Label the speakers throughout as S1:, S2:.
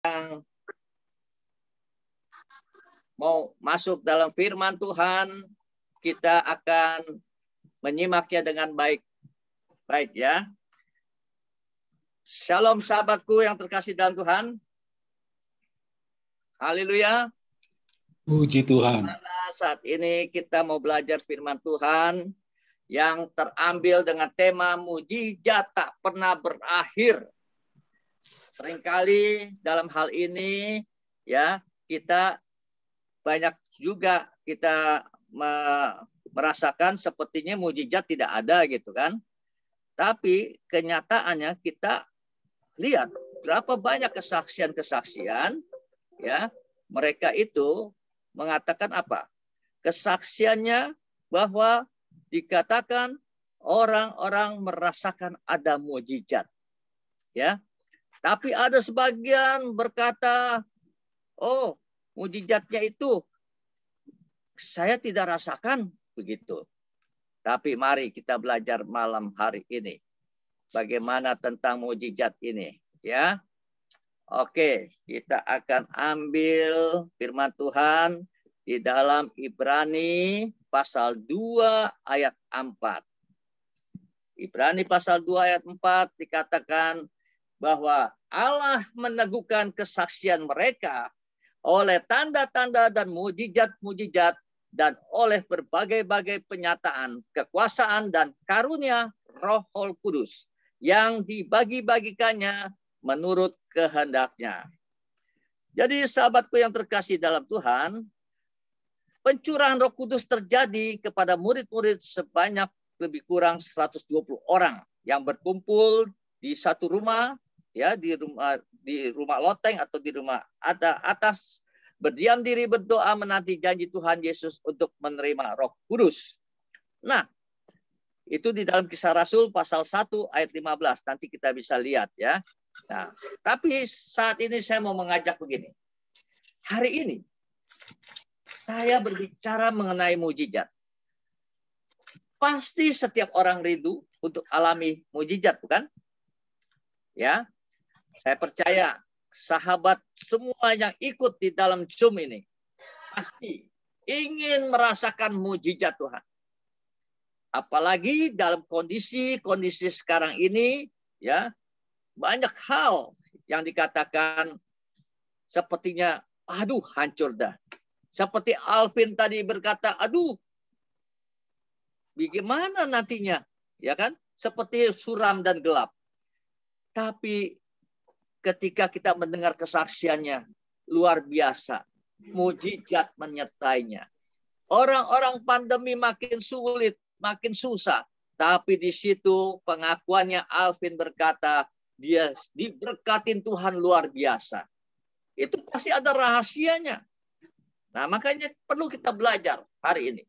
S1: yang mau masuk dalam firman Tuhan, kita akan menyimaknya dengan baik. Baik ya. Shalom sahabatku yang terkasih dalam Tuhan. Haleluya.
S2: Puji Tuhan.
S1: Saat ini kita mau belajar firman Tuhan yang terambil dengan tema mujizat tak pernah berakhir. Seringkali dalam hal ini ya kita banyak juga kita merasakan sepertinya mujizat tidak ada gitu kan. Tapi kenyataannya kita lihat berapa banyak kesaksian-kesaksian ya, mereka itu mengatakan apa? Kesaksiannya bahwa dikatakan orang-orang merasakan ada mujizat. Ya. Tapi ada sebagian berkata, "Oh, mujizatnya itu saya tidak rasakan," begitu. Tapi mari kita belajar malam hari ini bagaimana tentang mujizat ini, ya. Oke, kita akan ambil firman Tuhan di dalam Ibrani pasal 2 ayat 4. Ibrani pasal 2 ayat 4 dikatakan bahwa Allah meneguhkan kesaksian mereka oleh tanda-tanda dan mujizat-mujizat dan oleh berbagai-bagai penyataan kekuasaan dan karunia Roh Kudus yang dibagi-bagikannya menurut kehendaknya. Jadi sahabatku yang terkasih dalam Tuhan, pencurahan Roh Kudus terjadi kepada murid-murid sebanyak lebih kurang 120 orang yang berkumpul di satu rumah, ya, di rumah loteng atau di rumah atas, berdiam diri berdoa menanti janji Tuhan Yesus untuk menerima Roh Kudus. Nah, itu di dalam Kisah Rasul pasal 1 ayat 15. Nanti kita bisa lihat ya. Nah, tapi saat ini saya mau mengajak begini. Hari ini saya berbicara mengenai mujizat. Pasti setiap orang rindu untuk alami mujizat, bukan? Ya. Saya percaya sahabat semua yang ikut di dalam Zoom ini pasti ingin merasakan mujizat Tuhan. Apalagi dalam kondisi sekarang ini, ya, banyak hal yang dikatakan sepertinya, aduh, hancur dah. Seperti Alvin tadi berkata, aduh, bagaimana nantinya, ya kan? Seperti suram dan gelap. Tapi ketika kita mendengar kesaksiannya, luar biasa, mujizat menyertainya. Orang-orang pandemi makin sulit, makin susah. Tapi di situ pengakuannya Alvin berkata, dia diberkatin Tuhan luar biasa. Itu pasti ada rahasianya. Nah, makanya perlu kita belajar hari ini.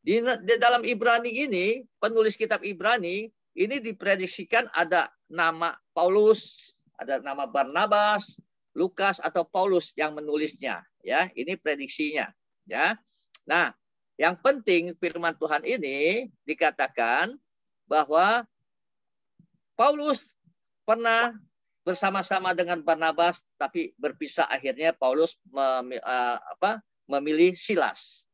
S1: Di dalam Ibrani ini, penulis kitab Ibrani, ini diprediksikan ada nama Paulus, ada nama Barnabas, Lukas atau Paulus yang menulisnya. Ya, ini prediksinya. Ya. Nah, yang penting firman Tuhan ini dikatakan bahwa Paulus pernah bersama-sama dengan Barnabas, tapi berpisah. Akhirnya Paulus memilih Silas.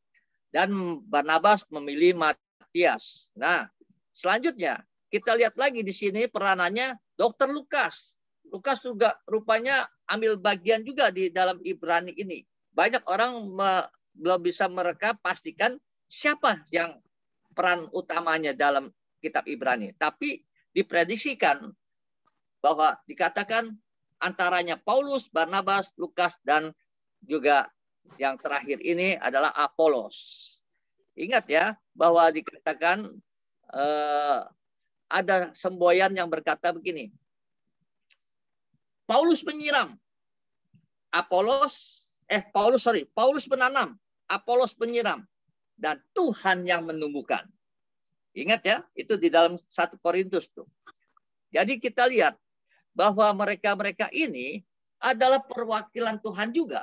S1: Dan Barnabas memilih Matias. Nah, selanjutnya kita lihat lagi di sini peranannya Dr. Lukas. Lukas juga rupanya ambil bagian juga di dalam Ibrani ini. Banyak orang belum bisa mereka pastikan siapa yang peran utamanya dalam kitab Ibrani. Tapi diprediksikan bahwa dikatakan antaranya Paulus, Barnabas, Lukas, dan juga yang terakhir ini adalah Apolos. Ingat ya, bahwa dikatakan ada semboyan yang berkata begini. Paulus menyiram, Paulus menanam, Apolos penyiram, dan Tuhan yang menumbuhkan. Ingat ya, itu di dalam 1 Korintus tuh. Jadi kita lihat bahwa mereka-mereka ini adalah perwakilan Tuhan juga.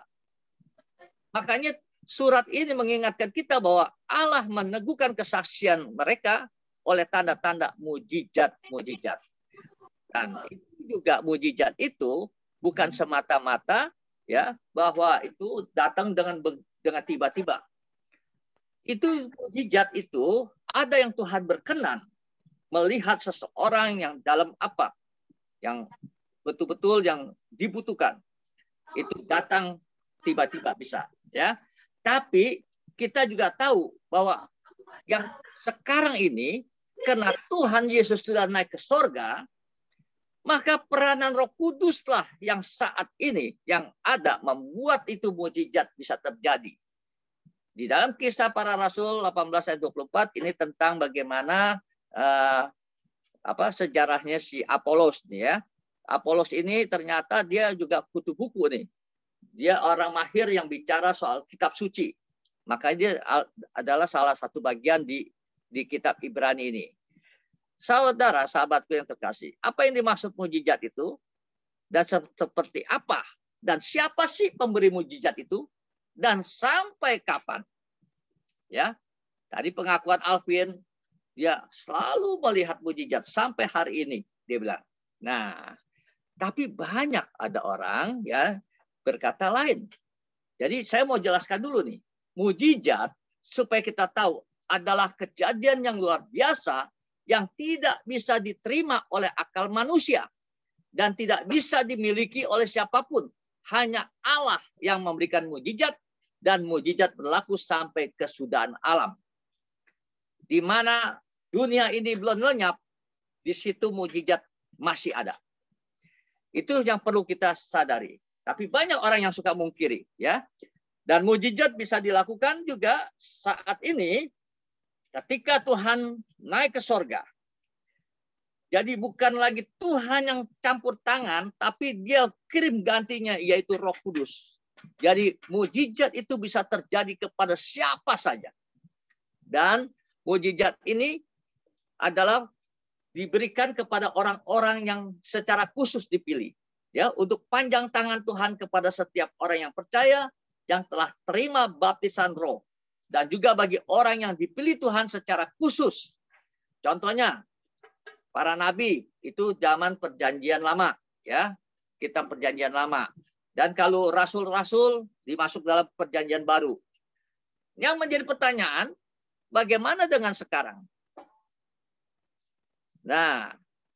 S1: Makanya surat ini mengingatkan kita bahwa Allah meneguhkan kesaksian mereka oleh tanda-tanda mujizat-mujizat. Dan juga mujizat itu bukan semata-mata ya bahwa itu datang dengan tiba-tiba. Itu mukjizat itu ada yang Tuhan berkenan melihat seseorang yang dalam apa yang betul-betul yang dibutuhkan. Itu datang tiba-tiba bisa ya. Tapi kita juga tahu bahwa yang sekarang ini karena Tuhan Yesus sudah naik ke sorga, maka peranan Roh Kuduslah yang saat ini yang ada membuat itu mukjizat bisa terjadi. Di dalam Kisah Para Rasul 18 ayat 24 ini tentang bagaimana sejarahnya si Apolos nih ya. Apolos ini ternyata dia juga kutu buku nih. Dia orang mahir yang bicara soal kitab suci. Makanya dia adalah salah satu bagian di kitab Ibrani ini. Saudara, sahabatku yang terkasih, apa yang dimaksud mukjizat itu? Dan seperti apa? Dan siapa sih pemberi mukjizat itu? Dan sampai kapan? Ya, tadi pengakuan Alvin, dia selalu melihat mukjizat sampai hari ini, dia bilang. Nah, tapi banyak ada orang ya berkata lain. Jadi saya mau jelaskan dulu nih, mukjizat supaya kita tahu adalah kejadian yang luar biasa yang tidak bisa diterima oleh akal manusia dan tidak bisa dimiliki oleh siapapun. Hanya Allah yang memberikan mukjizat dan mukjizat berlaku sampai kesudahan alam. Di mana dunia ini belum lenyap, di situ mukjizat masih ada. Itu yang perlu kita sadari. Tapi banyak orang yang suka mungkiri, ya. Dan mukjizat bisa dilakukan juga saat ini ketika Tuhan naik ke sorga. Jadi bukan lagi Tuhan yang campur tangan, tapi dia kirim gantinya, yaitu Roh Kudus. Jadi mukjizat itu bisa terjadi kepada siapa saja. Dan mukjizat ini adalah diberikan kepada orang-orang yang secara khusus dipilih. Ya, untuk panjang tangan Tuhan kepada setiap orang yang percaya, yang telah terima baptisan roh. Dan juga bagi orang yang dipilih Tuhan secara khusus. Contohnya, para nabi itu zaman perjanjian lama, ya, kitab perjanjian lama. Dan kalau rasul-rasul dimasuk dalam perjanjian baru. Yang menjadi pertanyaan, bagaimana dengan sekarang? Nah,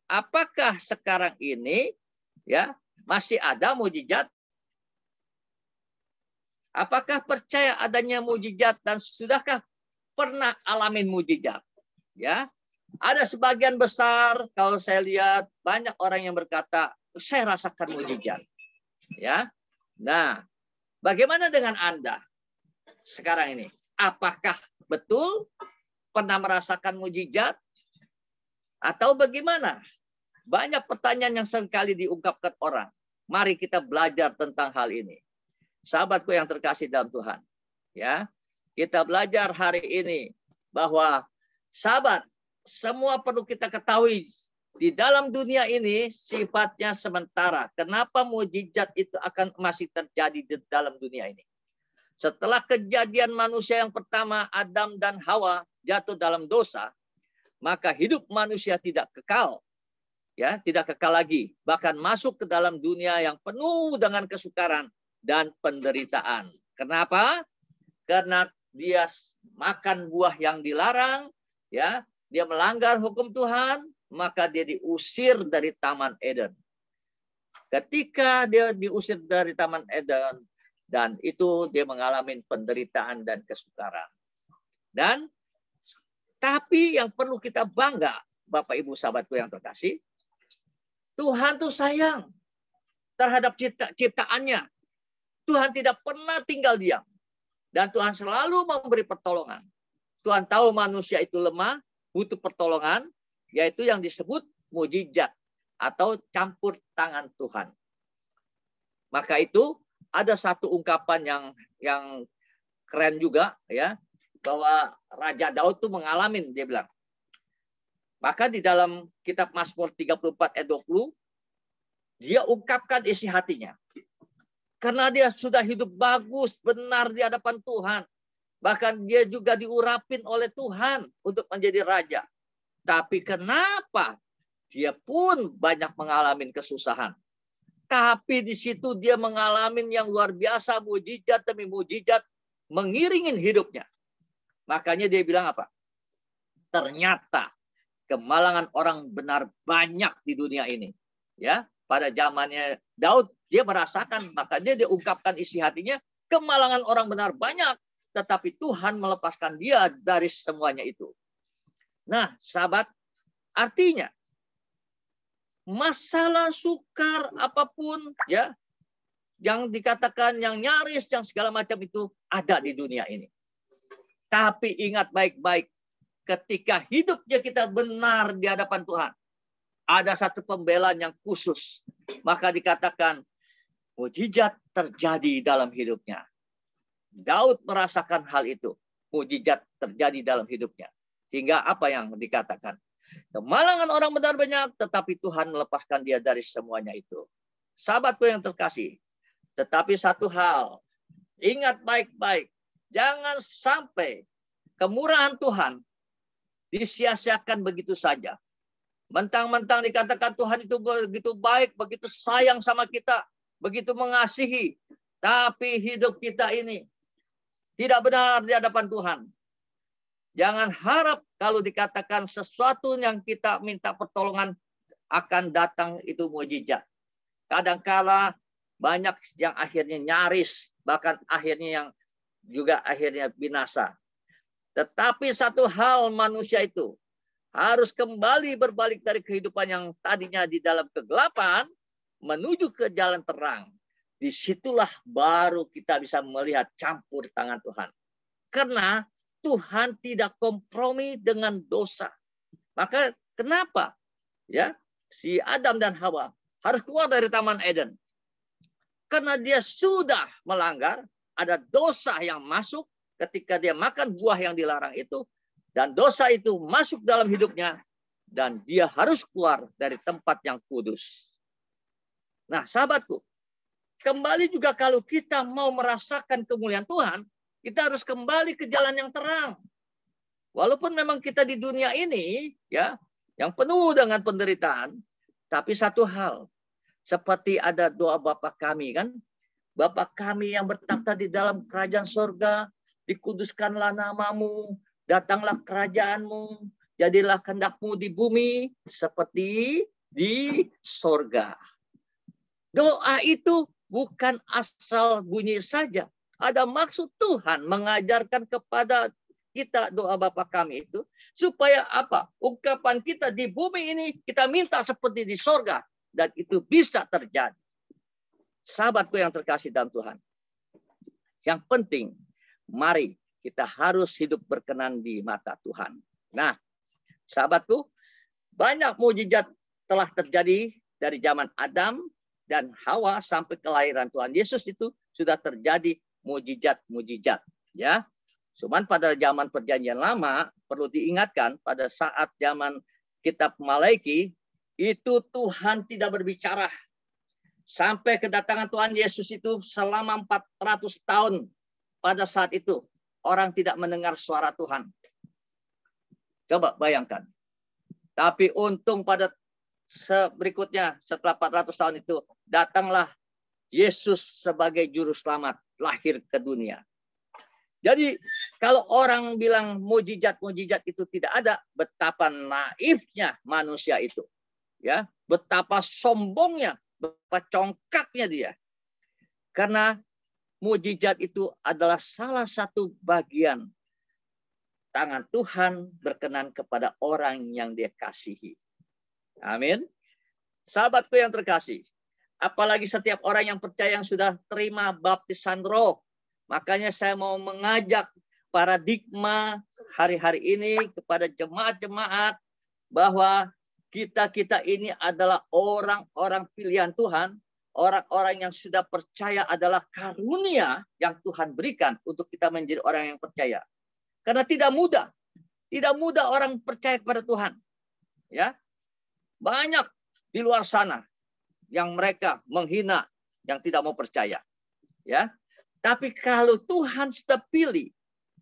S1: apakah sekarang ini ya masih ada mukjizat? Apakah percaya adanya mukjizat dan sudahkah pernah alamin mukjizat? Ya. Ada sebagian besar kalau saya lihat banyak orang yang berkata, saya rasakan mukjizat. Ya. Nah, bagaimana dengan Anda sekarang ini? Apakah betul pernah merasakan mukjizat atau bagaimana? Banyak pertanyaan yang seringkali diungkapkan orang. Mari kita belajar tentang hal ini. Sahabatku yang terkasih dalam Tuhan, ya, kita belajar hari ini bahwa sahabat, semua perlu kita ketahui di dalam dunia ini sifatnya sementara. Kenapa mukjizat itu akan masih terjadi di dalam dunia ini? Setelah kejadian manusia yang pertama, Adam dan Hawa jatuh dalam dosa, maka hidup manusia tidak kekal. Ya, tidak kekal lagi, bahkan masuk ke dalam dunia yang penuh dengan kesukaran dan penderitaan. Kenapa? Karena dia makan buah yang dilarang, ya, dia melanggar hukum Tuhan, maka dia diusir dari Taman Eden. Ketika dia diusir dari Taman Eden, dan itu dia mengalami penderitaan dan kesukaran. Dan tapi yang perlu kita bangga, Bapak Ibu sahabatku yang terkasih, Tuhan tuh sayang terhadap ciptaannya. Tuhan tidak pernah tinggal diam. Dan Tuhan selalu memberi pertolongan. Tuhan tahu manusia itu lemah, butuh pertolongan, yaitu yang disebut mukjizat atau campur tangan Tuhan. Maka itu ada satu ungkapan yang keren juga, ya, bahwa Raja Daud itu mengalami, dia bilang. Maka di dalam kitab Mazmur 34 ayat 20, dia ungkapkan isi hatinya. Karena dia sudah hidup bagus, benar di hadapan Tuhan. Bahkan dia juga diurapin oleh Tuhan untuk menjadi raja. Tapi kenapa dia pun banyak mengalami kesusahan? Tapi di situ dia mengalami yang luar biasa, mujizat demi mujizat mengiringin hidupnya. Makanya dia bilang apa? Ternyata kemalangan orang benar banyak di dunia ini. Ya, pada zamannya Daud dia merasakan, makanya dia ungkapkan isi hatinya, kemalangan orang benar banyak, tetapi Tuhan melepaskan dia dari semuanya itu. Nah, sahabat, artinya masalah sukar apapun ya yang dikatakan yang nyaris yang segala macam itu ada di dunia ini. Tapi ingat baik-baik, ketika hidupnya kita benar di hadapan Tuhan, ada satu pembelaan yang khusus. Maka dikatakan mujizat terjadi dalam hidupnya. Daud merasakan hal itu. Mujizat terjadi dalam hidupnya. Hingga apa yang dikatakan? Kemalangan orang benar banyak, tetapi Tuhan melepaskan dia dari semuanya itu. Sahabatku yang terkasih, tetapi satu hal, ingat baik-baik, jangan sampai kemurahan Tuhan disia-siakan begitu saja. Mentang-mentang dikatakan Tuhan itu begitu baik, begitu sayang sama kita, begitu mengasihi, tapi hidup kita ini tidak benar di hadapan Tuhan. Jangan harap kalau dikatakan sesuatu yang kita minta pertolongan akan datang itu mujizat. Kadangkala banyak yang akhirnya nyaris, bahkan akhirnya yang juga akhirnya binasa. Tetapi satu hal, manusia itu harus kembali berbalik dari kehidupan yang tadinya di dalam kegelapan menuju ke jalan terang. Disitulah baru kita bisa melihat campur tangan Tuhan. Karena Tuhan tidak kompromi dengan dosa. Maka kenapa ya si Adam dan Hawa harus keluar dari Taman Eden? Karena dia sudah melanggar, ada dosa yang masuk ketika dia makan buah yang dilarang itu, dan dosa itu masuk dalam hidupnya, dan dia harus keluar dari tempat yang kudus. Nah, sahabatku, kembali juga kalau kita mau merasakan kemuliaan Tuhan, kita harus kembali ke jalan yang terang. Walaupun memang kita di dunia ini ya yang penuh dengan penderitaan, tapi satu hal, seperti ada doa Bapa kami kan, Bapa kami yang bertata di dalam kerajaan sorga, dikuduskanlah namamu, datanglah kerajaanmu, jadilah kehendak-Mu di bumi seperti di sorga. Doa itu bukan asal bunyi saja. Ada maksud Tuhan mengajarkan kepada kita doa Bapa kami itu. Supaya apa? Ungkapan kita di bumi ini kita minta seperti di sorga. Dan itu bisa terjadi. Sahabatku yang terkasih dalam Tuhan. Yang penting, mari kita harus hidup berkenan di mata Tuhan. Nah, sahabatku, banyak mujizat telah terjadi dari zaman Adam dan Hawa sampai kelahiran Tuhan Yesus itu sudah terjadi mujizat-mujizat, ya. Cuman pada zaman Perjanjian Lama perlu diingatkan pada saat zaman kitab Malaiki itu Tuhan tidak berbicara sampai kedatangan Tuhan Yesus itu selama 400 tahun. Pada saat itu orang tidak mendengar suara Tuhan. Coba bayangkan. Tapi untung pada berikutnya setelah 400 tahun itu datanglah Yesus sebagai juru selamat lahir ke dunia. Jadi kalau orang bilang mujizat-mujizat itu tidak ada, betapa naifnya manusia itu. Ya, betapa sombongnya, betapa congkaknya dia. Karena mujizat itu adalah salah satu bagian tangan Tuhan berkenan kepada orang yang dia kasihi. Amin. Sahabatku yang terkasih, apalagi setiap orang yang percaya yang sudah terima baptisan roh. Makanya saya mau mengajak paradigma hari-hari ini kepada jemaat-jemaat bahwa kita ini adalah orang-orang pilihan Tuhan, orang-orang yang sudah percaya adalah karunia yang Tuhan berikan untuk kita menjadi orang yang percaya. Karena tidak mudah orang percaya kepada Tuhan. Ya, banyak di luar sana yang mereka menghina, yang tidak mau percaya. Ya. Tapi kalau Tuhan sudah pilih,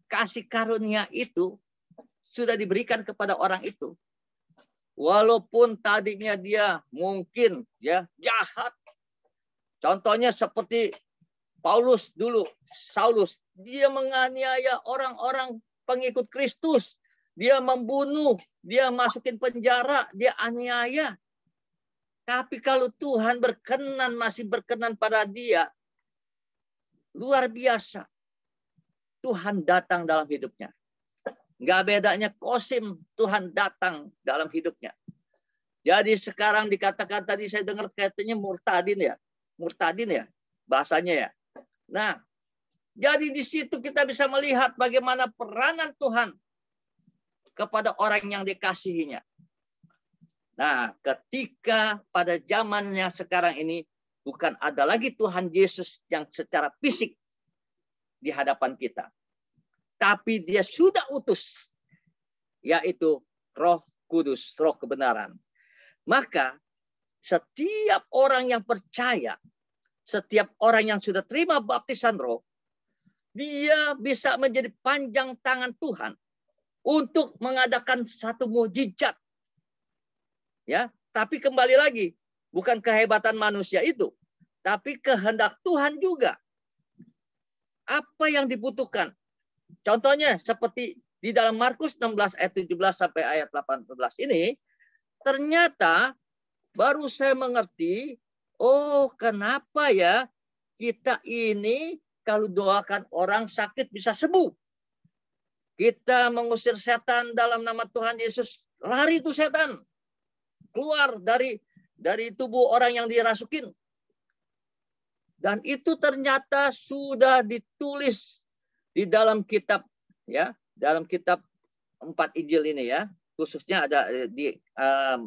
S1: kasih karunia itu sudah diberikan kepada orang itu. Walaupun tadinya dia mungkin ya jahat, Contohnya seperti Paulus dulu, Saulus, dia menganiaya orang-orang pengikut Kristus. Dia membunuh, dia masukin penjara, dia aniaya. Tapi kalau Tuhan berkenan, masih berkenan pada dia, luar biasa. Tuhan datang dalam hidupnya. Nggak bedanya Kosim, Tuhan datang dalam hidupnya. Jadi sekarang dikatakan tadi saya dengar katanya murtadin ya. Murtadin ya bahasanya ya. Nah, jadi di situ kita bisa melihat bagaimana peranan Tuhan kepada orang yang dikasihinya. Nah, ketika pada zamannya sekarang ini bukan ada lagi Tuhan Yesus yang secara fisik di hadapan kita. Tapi dia sudah utus, yaitu Roh Kudus, Roh kebenaran. Maka setiap orang yang percaya, setiap orang yang sudah terima baptisan Roh, dia bisa menjadi panjang tangan Tuhan untuk mengadakan satu mukjizat. Ya, tapi kembali lagi, bukan kehebatan manusia itu, tapi kehendak Tuhan juga. Apa yang dibutuhkan? Contohnya seperti di dalam Markus 16 ayat 17 sampai ayat 18 ini, ternyata baru saya mengerti, oh kenapa ya kita ini kalau doakan orang sakit bisa sembuh. Kita mengusir setan dalam nama Tuhan Yesus, lari itu setan. Keluar dari tubuh orang yang dirasukin. Dan itu ternyata sudah ditulis di dalam kitab ya, dalam kitab 4 Injil ini ya, khususnya ada di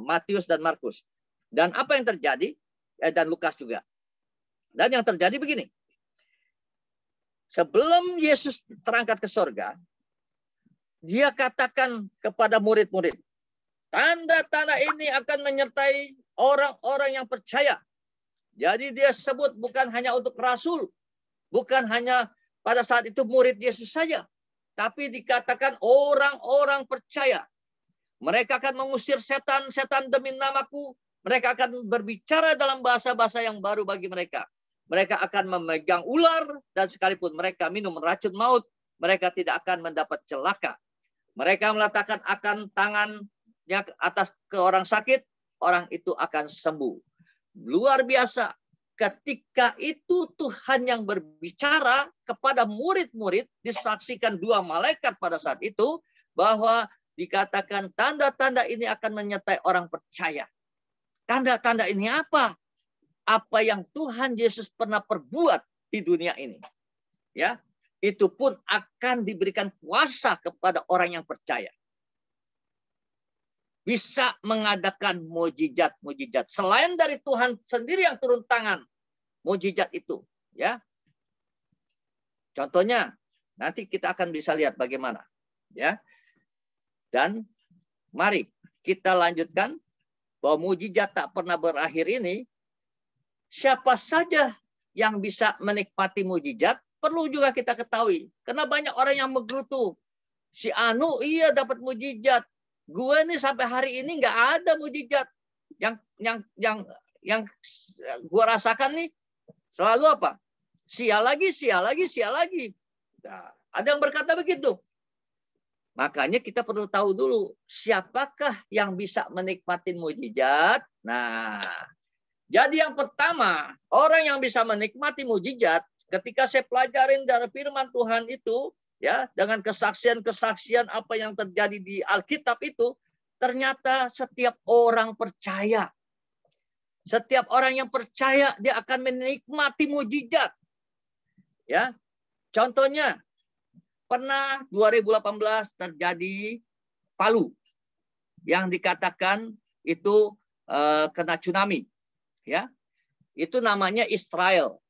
S1: Matius dan Markus. Dan apa yang terjadi? Dan Lukas juga. Dan yang terjadi begini. Sebelum Yesus terangkat ke surga, dia katakan kepada murid-murid, tanda-tanda ini akan menyertai orang-orang yang percaya. Jadi dia sebut bukan hanya untuk rasul, bukan hanya pada saat itu murid Yesus saja, tapi dikatakan orang-orang percaya. Mereka akan mengusir setan-setan demi namaku. Mereka akan berbicara dalam bahasa-bahasa yang baru bagi mereka. Mereka akan memegang ular dan sekalipun mereka minum racun maut, mereka tidak akan mendapat celaka. Mereka meletakkan akan tangannya atas ke orang sakit, orang itu akan sembuh. Luar biasa. Ketika itu Tuhan yang berbicara kepada murid-murid, disaksikan 2 malaikat pada saat itu, bahwa dikatakan tanda-tanda ini akan menyertai orang percaya. Tanda-tanda ini apa? Apa yang Tuhan Yesus pernah perbuat di dunia ini. Ya, itu pun akan diberikan kuasa kepada orang yang percaya. Bisa mengadakan mukjizat-mukjizat selain dari Tuhan sendiri yang turun tangan mukjizat itu, ya. Contohnya nanti kita akan bisa lihat bagaimana, ya. Dan mari kita lanjutkan bahwa mukjizat tak pernah berakhir ini, siapa saja yang bisa menikmati mukjizat perlu juga kita ketahui, karena banyak orang yang menggerutu, si Anu iya dapat mukjizat. Gue nih sampai hari ini nggak ada mukjizat. Yang gue rasakan nih selalu apa? Sial lagi. Nah, ada yang berkata begitu. Makanya kita perlu tahu dulu siapakah yang bisa menikmati mukjizat. Nah, jadi yang pertama orang yang bisa menikmati mukjizat ketika saya pelajarin dari firman Tuhan itu. Ya, dengan kesaksian-kesaksian apa yang terjadi di Alkitab itu, ternyata setiap orang percaya. Setiap orang yang percaya dia akan menikmati mukjizat. Ya. Contohnya pernah 2018 terjadi Palu yang dikatakan itu kena tsunami. Ya. Itu namanya Israel.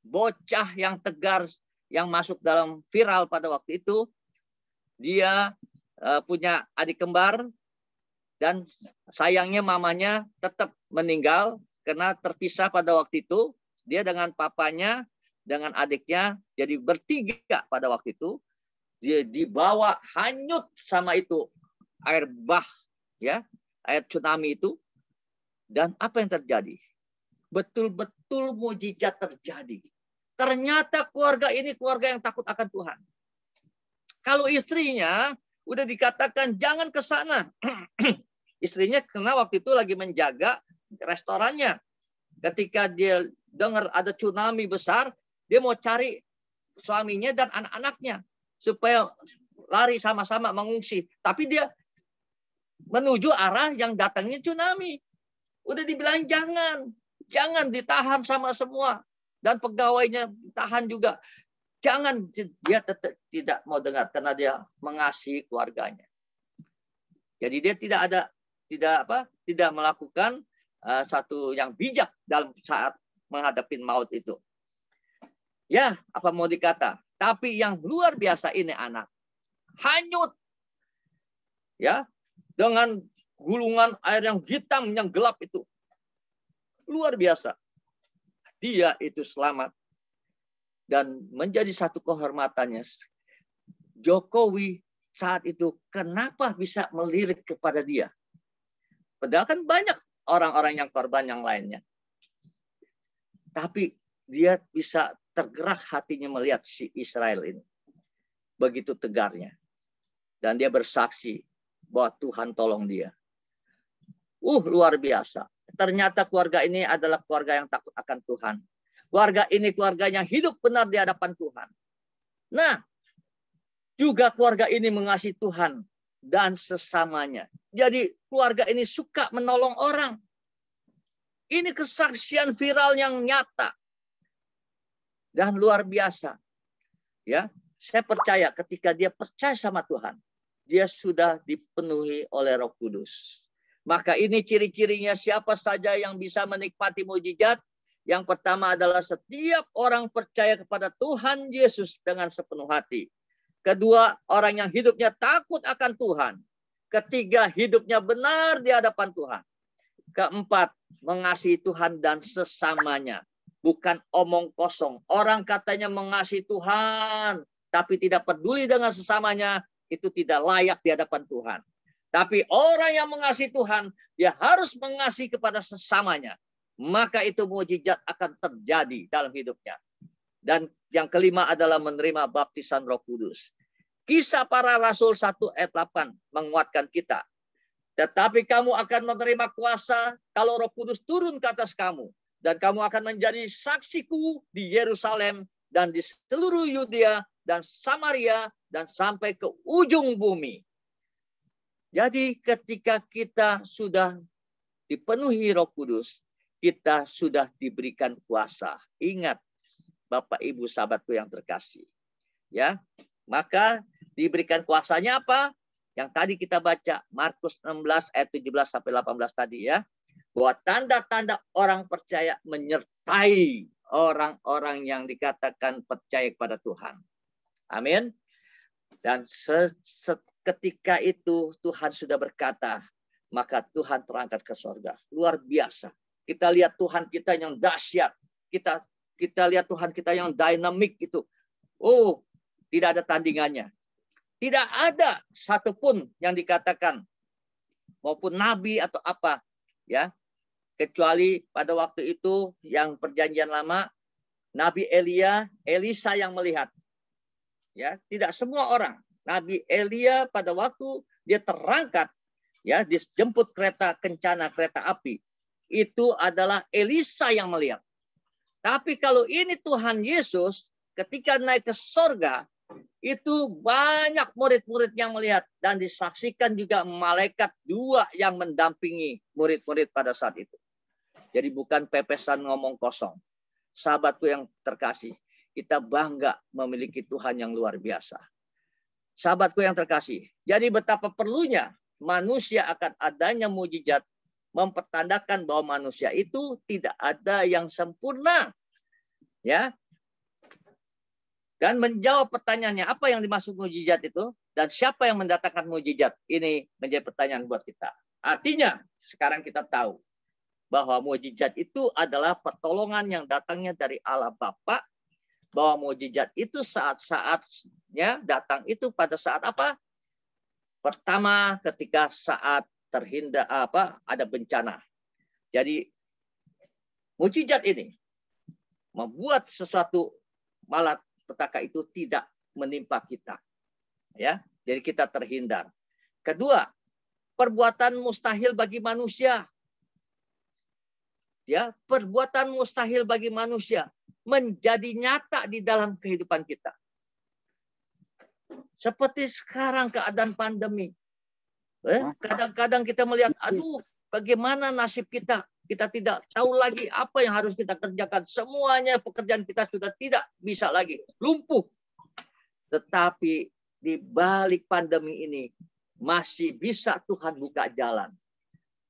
S1: Bocah yang tegar yang masuk dalam viral pada waktu itu, dia punya adik kembar dan sayangnya mamanya tetap meninggal karena terpisah pada waktu itu. Dia dengan papanya, dengan adiknya, jadi bertiga pada waktu itu. Dia dibawa hanyut sama itu air bah, ya, air tsunami itu. Dan apa yang terjadi? Betul-betul betul mujizat terjadi. Ternyata keluarga ini keluarga yang takut akan Tuhan. Kalau istrinya udah dikatakan jangan ke sana. Istrinya karena waktu itu lagi menjaga restorannya. Ketika dia dengar ada tsunami besar, dia mau cari suaminya dan anak-anaknya supaya lari sama-sama mengungsi. Tapi dia menuju arah yang datangnya tsunami. Udah dibilang jangan ditahan sama semua. Dan pegawainya ditahan juga. Jangan, dia tetap tidak mau dengar karena dia mengasihi keluarganya. Jadi dia tidak melakukan satu yang bijak dalam saat menghadapi maut itu. Ya, apa mau dikata? Tapi yang luar biasa ini anak hanyut, ya, dengan gulungan air yang hitam yang gelap itu. Luar biasa. Dia itu selamat. Dan menjadi satu kehormatannya. Jokowi saat itu kenapa bisa melirik kepada dia? Padahal kan banyak orang-orang yang korban yang lainnya. Tapi dia bisa tergerak hatinya melihat si Israel ini. Begitu tegarnya. Dan dia bersaksi bahwa Tuhan tolong dia. Luar biasa. Ternyata keluarga ini adalah keluarga yang takut akan Tuhan. Keluarga ini keluarga yang hidup benar di hadapan Tuhan. Nah, juga keluarga ini mengasihi Tuhan dan sesamanya. Jadi keluarga ini suka menolong orang. Ini kesaksian viral yang nyata. Dan luar biasa. Ya, saya percaya ketika dia percaya sama Tuhan, dia sudah dipenuhi oleh Roh Kudus. Maka ini ciri-cirinya siapa saja yang bisa menikmati mujizat. Yang pertama adalah setiap orang percaya kepada Tuhan Yesus dengan sepenuh hati. Kedua, orang yang hidupnya takut akan Tuhan. Ketiga, hidupnya benar di hadapan Tuhan. Keempat, mengasihi Tuhan dan sesamanya. Bukan omong kosong. Orang katanya mengasihi Tuhan, tapi tidak peduli dengan sesamanya, itu tidak layak di hadapan Tuhan. Tapi orang yang mengasihi Tuhan, dia harus mengasihi kepada sesamanya. Maka itu mujizat akan terjadi dalam hidupnya. Dan yang kelima adalah menerima baptisan Roh Kudus. Kisah para Rasul 1 ayat 8 menguatkan kita. Tetapi kamu akan menerima kuasa kalau Roh Kudus turun ke atas kamu. Dan kamu akan menjadi saksiku di Yerusalem dan di seluruh Yudea dan Samaria dan sampai ke ujung bumi. Jadi ketika kita sudah dipenuhi Roh Kudus, kita sudah diberikan kuasa. Ingat, Bapak Ibu sahabatku yang terkasih. Ya, maka diberikan kuasanya apa? Yang tadi kita baca Markus 16 ayat 17 sampai 18 tadi ya. Bahwa tanda-tanda orang percaya menyertai orang-orang yang dikatakan percaya kepada Tuhan. Amin. Dan ketika itu Tuhan sudah berkata, maka Tuhan terangkat ke surga. Luar biasa. Kita lihat Tuhan kita yang dahsyat. Kita lihat Tuhan kita yang dinamik itu. Tidak ada tandingannya. Tidak ada satupun yang dikatakan maupun nabi atau apa, ya. Kecuali pada waktu itu yang perjanjian lama, Nabi Elisa yang melihat. Ya, tidak semua orang. Nabi Elia pada waktu dia terangkat, ya, dijemput kereta kencana, kereta api. Itu adalah Elisa yang melihat. Tapi kalau ini Tuhan Yesus, ketika naik ke sorga, itu banyak murid-murid yang melihat. Dan disaksikan juga malaikat 2 yang mendampingi murid-murid pada saat itu. Jadi bukan pepesan ngomong kosong. Sahabatku yang terkasih, kita bangga memiliki Tuhan yang luar biasa. Sahabatku yang terkasih, jadi betapa perlunya manusia akan adanya mujizat mempertandakan bahwa manusia itu tidak ada yang sempurna. Ya. Dan menjawab pertanyaannya, apa yang dimaksud mujizat itu? Dan siapa yang mendatangkan mujizat? Ini menjadi pertanyaan buat kita. Artinya, sekarang kita tahu bahwa mujizat itu adalah pertolongan yang datangnya dari Allah Bapa. Bahwa mujizat itu saat-saatnya datang itu pada saat apa? Pertama, ketika saat ada bencana. Jadi mujizat ini membuat sesuatu malapetaka itu tidak menimpa kita. Ya, jadi kita terhindar. Kedua, perbuatan mustahil bagi manusia. Ya, perbuatan mustahil bagi manusia menjadi nyata di dalam kehidupan kita. Seperti sekarang keadaan pandemi. Kadang-kadang kita melihat, aduh, bagaimana nasib kita? Kita tidak tahu lagi apa yang harus kita kerjakan. Semuanya pekerjaan kita sudah tidak bisa lagi. Lumpuh. Tetapi di balik pandemi ini masih bisa Tuhan buka jalan.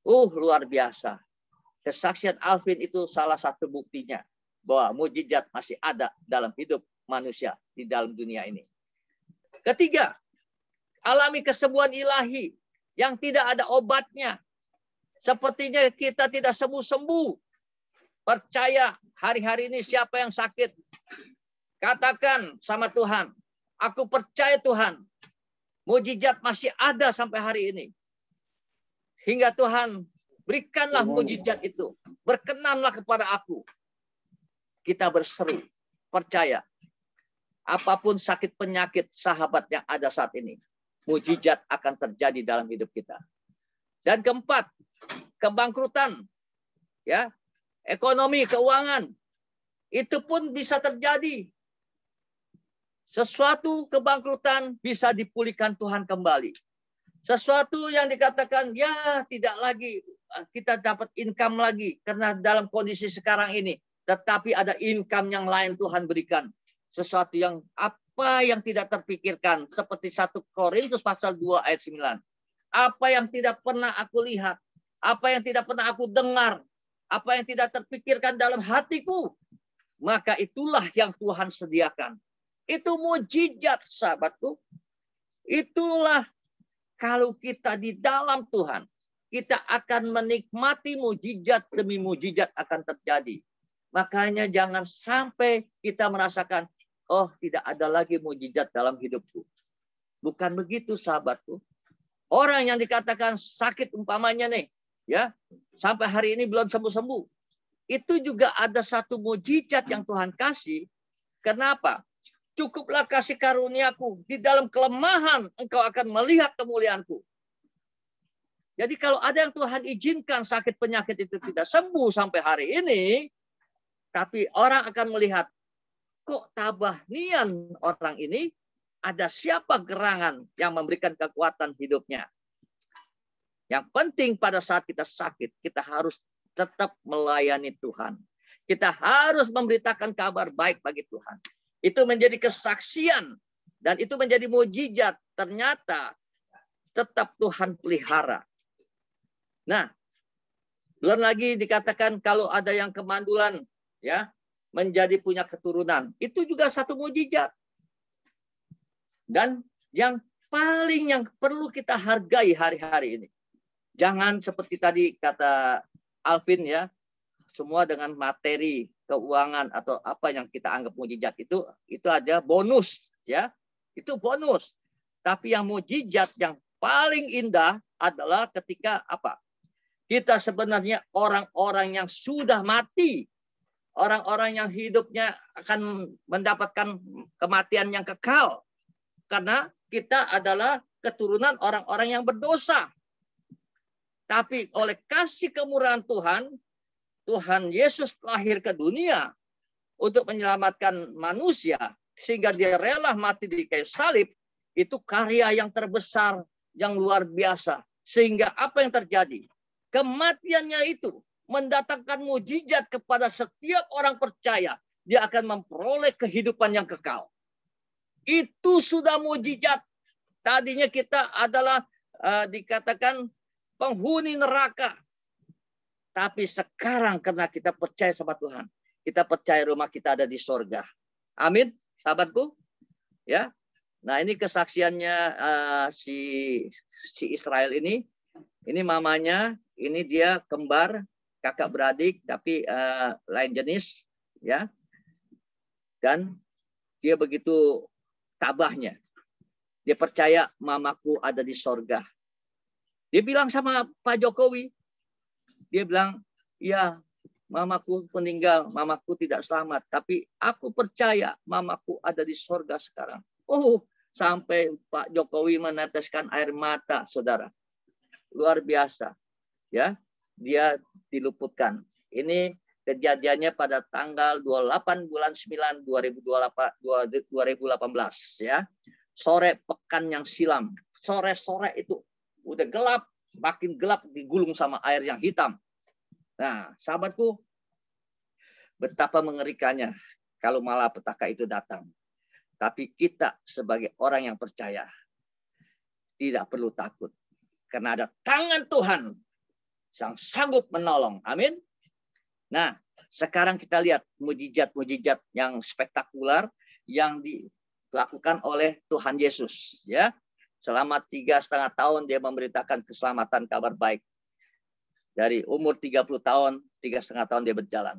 S1: Luar biasa. Kesaksian Alvin itu salah satu buktinya bahwa mujizat masih ada dalam hidup manusia di dalam dunia ini. Ketiga, alami kesembuhan ilahi yang tidak ada obatnya. Sepertinya kita tidak sembuh-sembuh. Percaya hari-hari ini siapa yang sakit, katakan sama Tuhan, aku percaya Tuhan, mujizat masih ada sampai hari ini. Hingga Tuhan berikanlah mujizat itu. Berkenanlah kepada aku. Kita berseru, percaya. Apapun sakit penyakit sahabat yang ada saat ini, mujizat akan terjadi dalam hidup kita. Dan keempat, kebangkrutan, ya, ekonomi, keuangan, itu pun bisa terjadi. Sesuatu kebangkrutan bisa dipulihkan Tuhan kembali. Sesuatu yang dikatakan, ya tidak lagi kita dapat income lagi karena dalam kondisi sekarang ini, tetapi ada income yang lain Tuhan berikan. Sesuatu yang apa yang tidak terpikirkan, seperti 1 Korintus pasal 2 ayat 9. Apa yang tidak pernah aku lihat, apa yang tidak pernah aku dengar, apa yang tidak terpikirkan dalam hatiku, maka itulah yang Tuhan sediakan. Itu mujizat, sahabatku. Itulah kalau kita di dalam Tuhan, kita akan menikmati mujizat demi mujizat akan terjadi. Makanya jangan sampai kita merasakan, oh tidak ada lagi mujizat dalam hidupku. Bukan begitu, sahabatku. Orang yang dikatakan sakit umpamanya nih, ya, sampai hari ini belum sembuh-sembuh. Itu juga ada satu mujizat yang Tuhan kasih. Kenapa? Cukuplah kasih karuniaku, di dalam kelemahan engkau akan melihat kemuliaanku. Jadi kalau ada yang Tuhan izinkan sakit penyakit itu tidak sembuh sampai hari ini, tapi orang akan melihat, kok tabah nian orang ini, ada siapa gerangan yang memberikan kekuatan hidupnya. Yang penting pada saat kita sakit, kita harus tetap melayani Tuhan. Kita harus memberitakan kabar baik bagi Tuhan. Itu menjadi kesaksian. Dan itu menjadi mujizat. Ternyata tetap Tuhan pelihara. Nah, belum lagi dikatakan kalau ada yang kemandulan, ya, menjadi punya keturunan. Itu juga satu mujizat. Dan yang paling yang perlu kita hargai hari-hari ini. Jangan seperti tadi kata Alvin, ya, semua dengan materi, keuangan atau apa yang kita anggap mujizat itu ada bonus, ya. Itu bonus. Tapi yang mujizat yang paling indah adalah ketika apa? Kita sebenarnya orang-orang yang sudah mati. Orang-orang yang hidupnya akan mendapatkan kematian yang kekal. Karena kita adalah keturunan orang-orang yang berdosa. Tapi oleh kasih kemurahan Tuhan, Tuhan Yesus lahir ke dunia untuk menyelamatkan manusia. Sehingga dia rela mati di kayu salib. Itu karya yang terbesar, yang luar biasa. Sehingga apa yang terjadi? Kematiannya itu mendatangkan mujizat kepada setiap orang percaya. Dia akan memperoleh kehidupan yang kekal. Itu sudah mujizat. Tadinya kita adalah dikatakan penghuni neraka. Tapi sekarang karena kita percaya sama Tuhan, kita percaya rumah kita ada di sorga. Amin, sahabatku. Ya. Nah, ini kesaksiannya si Israel ini. Ini mamanya, ini dia kembar, kakak beradik, tapi lain jenis, ya. Dan dia begitu tabahnya. Dia percaya mamaku ada di sorga. Dia bilang sama Pak Jokowi, dia bilang, ya mamaku meninggal, mamaku tidak selamat. Tapi aku percaya mamaku ada di sorga sekarang. Oh, sampai Pak Jokowi meneteskan air mata, saudara. Luar biasa. Ya, dia diluputkan. Ini kejadiannya pada tanggal 28 bulan 9 2018 ya. Sore pekan yang silam. Sore-sore itu udah gelap, makin gelap digulung sama air yang hitam. Nah, sahabatku, betapa mengerikannya kalau malapetaka itu datang. Tapi kita sebagai orang yang percaya tidak perlu takut. Karena ada tangan Tuhan yang sanggup menolong. Amin. Nah, sekarang kita lihat mujizat-mujizat yang spektakuler yang dilakukan oleh Tuhan Yesus. Ya, selama 3,5 tahun dia memberitakan keselamatan, kabar baik. Dari umur 30 tahun, 3,5 tahun dia berjalan.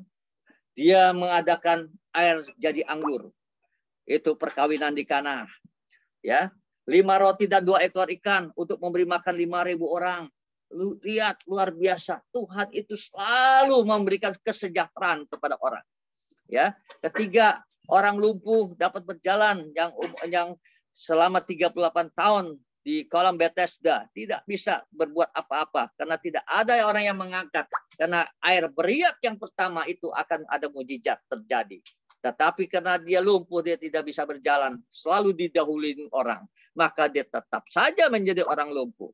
S1: Dia mengadakan air jadi anggur. Itu perkawinan di Kana. Ya, 5 roti dan 2 ekor ikan untuk memberi makan 5.000 orang. Lihat, luar biasa. Tuhan itu selalu memberikan kesejahteraan kepada orang. Ya, ketiga, orang lumpuh dapat berjalan yang selama 38 tahun di kolam Bethesda tidak bisa berbuat apa-apa karena tidak ada orang yang mengangkat. Karena air beriak yang pertama itu akan ada mujizat terjadi. Tetapi karena dia lumpuh, dia tidak bisa berjalan, selalu didahului orang, maka dia tetap saja menjadi orang lumpuh.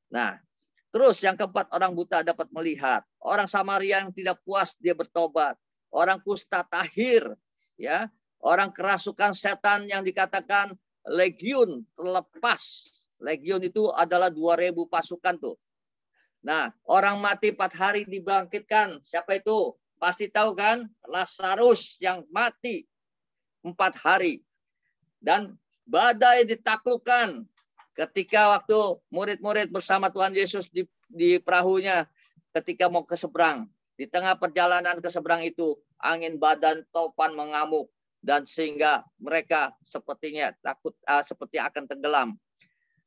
S1: Nah, terus yang keempat, orang buta dapat melihat. Orang Samaria yang tidak puas, dia bertobat. Orang kusta tahir. Ya, orang kerasukan setan yang dikatakan legiun terlepas. Legiun itu adalah 2.000 pasukan tuh. Nah, orang mati 4 hari dibangkitkan. Siapa itu? Pasti tahu kan? Lazarus yang mati 4 hari. Dan badai ditaklukkan. Ketika waktu murid-murid bersama Tuhan Yesus di perahunya ketika mau ke seberang. Di tengah perjalanan ke seberang itu, angin badan topan mengamuk. Dan sehingga mereka sepertinya takut, seperti akan tenggelam.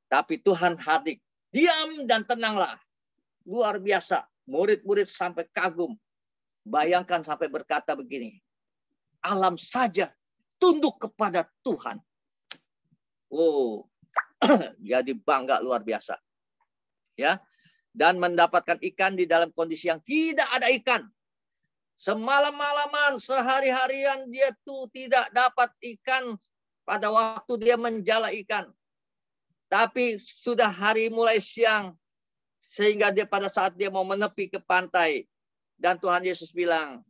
S1: Tapi Tuhan hadir. Diam dan tenanglah. Luar biasa. Murid-murid sampai kagum. Bayangkan sampai berkata begini. Alam saja tunduk kepada Tuhan. Oh, jadi bangga luar biasa. Ya. Dan mendapatkan ikan di dalam kondisi yang tidak ada ikan. Semalam-malaman, sehari-harian dia tuh tidak dapat ikan pada waktu dia menjala ikan. Tapi sudah hari mulai siang. Sehingga dia pada saat dia mau menepi ke pantai. Dan Tuhan Yesus bilang,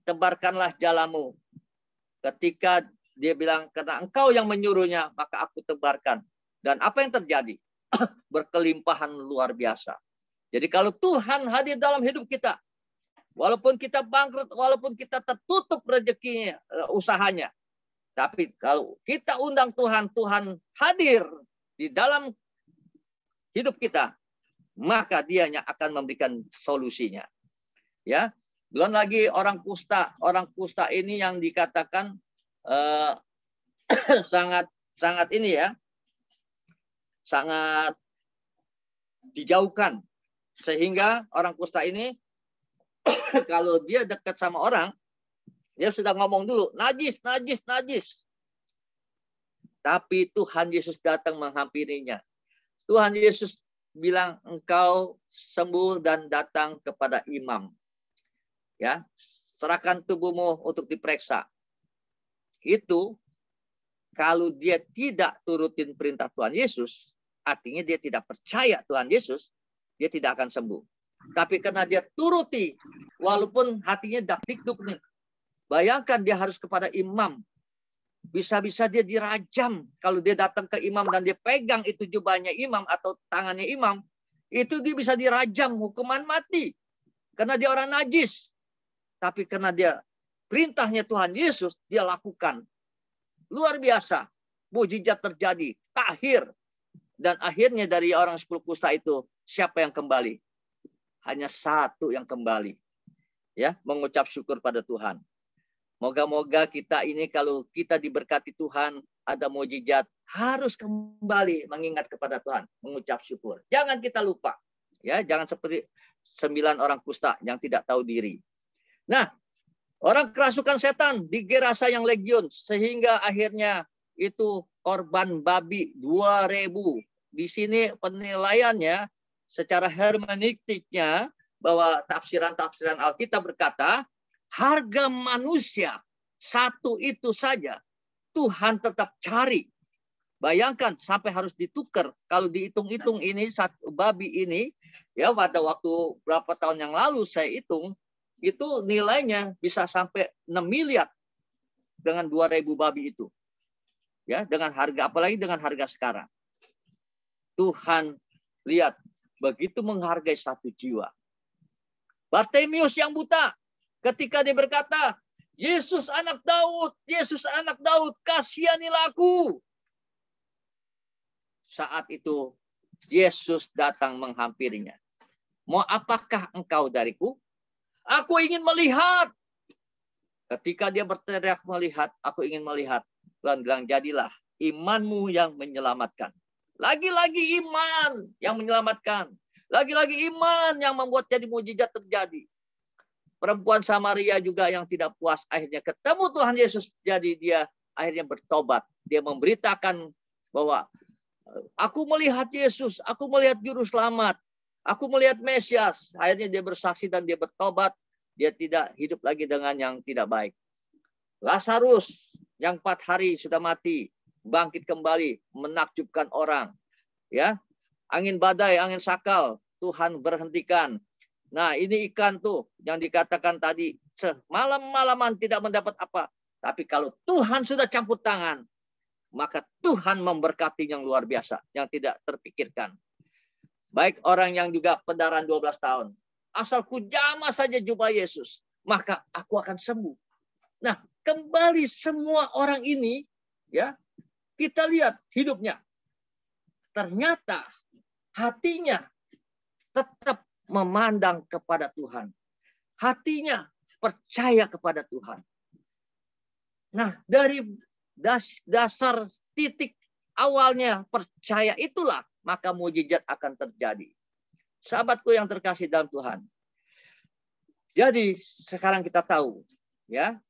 S1: tebarkanlah jalamu. Ketika dia bilang, karena engkau yang menyuruhnya, maka aku tebarkan. Dan apa yang terjadi? Berkelimpahan luar biasa. Jadi kalau Tuhan hadir dalam hidup kita, walaupun kita bangkrut, walaupun kita tertutup rezekinya, usahanya, tapi kalau kita undang Tuhan, Tuhan hadir di dalam hidup kita, maka Dianya akan memberikan solusinya. Ya, belum lagi orang kusta. Orang kusta ini yang dikatakan sangat ini ya, sangat dijauhkan. Sehingga orang kusta ini kalau dia dekat sama orang, dia sudah ngomong dulu, najis, najis, najis. Tapi Tuhan Yesus datang menghampirinya. Tuhan Yesus bilang, engkau sembuh dan datang kepada imam. Ya, serahkan tubuhmu untuk diperiksa. Itu kalau dia tidak turutin perintah Tuhan Yesus, artinya dia tidak percaya Tuhan Yesus, dia tidak akan sembuh. Tapi karena dia turuti, walaupun hatinya dak-dikduk nih. Bayangkan dia harus kepada imam. Bisa-bisa dia dirajam. Kalau dia datang ke imam dan dia pegang itu jubahnya imam atau tangannya imam, itu dia bisa dirajam, hukuman mati. Karena dia orang najis. Tapi karena dia perintahnya Tuhan Yesus, dia lakukan. Luar biasa. Mujizat terjadi. Tahir. Dan akhirnya dari orang 10 kusta itu, siapa yang kembali? Hanya 1 yang kembali. Ya, mengucap syukur pada Tuhan. Moga-moga kita ini kalau kita diberkati Tuhan, ada mujizat, harus kembali mengingat kepada Tuhan, mengucap syukur. Jangan kita lupa. Ya, jangan seperti 9 orang kusta yang tidak tahu diri. Nah, orang kerasukan setan di Gerasa yang legion, sehingga akhirnya itu korban babi 2.000. Di sini penilaiannya secara hermeneutiknya bahwa tafsiran-tafsiran Alkitab berkata, harga manusia satu itu saja Tuhan tetap cari. Bayangkan sampai harus ditukar. Kalau dihitung-hitung ini satu babi ini, ya pada waktu berapa tahun yang lalu saya hitung, itu nilainya bisa sampai 6 miliar dengan 2.000 babi itu. Ya, dengan harga, apalagi dengan harga sekarang. Tuhan lihat begitu menghargai satu jiwa. Bartimius yang buta, ketika dia berkata, Yesus anak Daud, Yesus anak Daud, kasihanilah aku. Saat itu Yesus datang menghampirinya. Mau apakah engkau dariku? Aku ingin melihat. Ketika dia berteriak melihat, aku ingin melihat. Tuhan bilang, jadilah imanmu yang menyelamatkan. Lagi-lagi iman yang menyelamatkan. Lagi-lagi iman yang membuat jadi mujizat terjadi. Perempuan Samaria juga yang tidak puas akhirnya ketemu Tuhan Yesus. Jadi dia akhirnya bertobat. Dia memberitakan bahwa aku melihat Yesus, aku melihat Juru Selamat, aku melihat Mesias. Akhirnya dia bersaksi dan dia bertobat. Dia tidak hidup lagi dengan yang tidak baik. Lazarus yang 4 hari sudah mati, bangkit kembali, menakjubkan orang. Ya, angin badai, angin sakal, Tuhan berhentikan. Nah, ini ikan tuh yang dikatakan tadi, semalam-malaman tidak mendapat apa. Tapi kalau Tuhan sudah campur tangan, maka Tuhan memberkati yang luar biasa, yang tidak terpikirkan. Baik orang yang juga pendarahan 12 tahun. Asal ku jamah saja jubah Yesus, maka aku akan sembuh. Nah, kembali semua orang ini, ya, kita lihat hidupnya. Ternyata hatinya tetap memandang kepada Tuhan. Hatinya percaya kepada Tuhan. Nah, dari dasar titik awalnya percaya itulah, maka mujizat akan terjadi. Sahabatku yang terkasih dalam Tuhan. Jadi sekarang kita tahu, ya,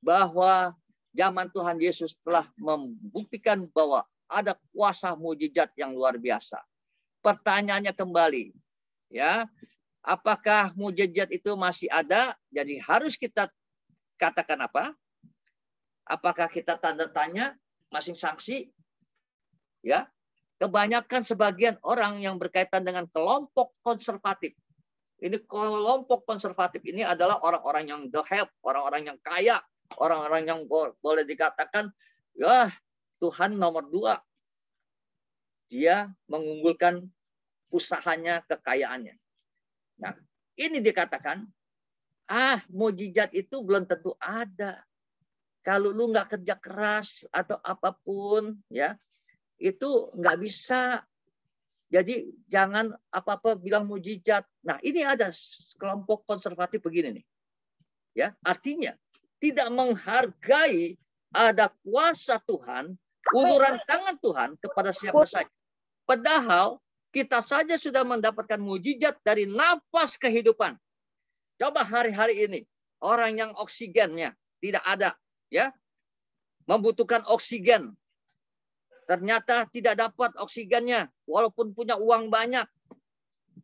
S1: bahwa zaman Tuhan Yesus telah membuktikan bahwa ada kuasa mujizat yang luar biasa. Pertanyaannya kembali, ya, apakah mujizat itu masih ada? Jadi harus kita katakan apa? Apakah kita tanda tanya, masing sanksi? Ya, kebanyakan sebagian orang yang berkaitan dengan kelompok konservatif. Ini kelompok konservatif ini adalah orang-orang yang the have, orang-orang yang kaya, orang-orang yang boleh dikatakan, ya Tuhan nomor 2. Dia mengunggulkan usahanya, kekayaannya. Nah, ini dikatakan, mujizat itu belum tentu ada. Kalau lu nggak kerja keras atau apapun, ya, itu nggak bisa. Jadi jangan apa-apa bilang mujizat. Nah, ini ada kelompok konservatif begini nih. Ya, artinya tidak menghargai ada kuasa Tuhan, uluran tangan Tuhan kepada siapa saja. Padahal kita saja sudah mendapatkan mujizat dari nafas kehidupan. Coba hari-hari ini orang yang oksigennya tidak ada, ya, membutuhkan oksigen. Ternyata tidak dapat oksigennya, walaupun punya uang banyak.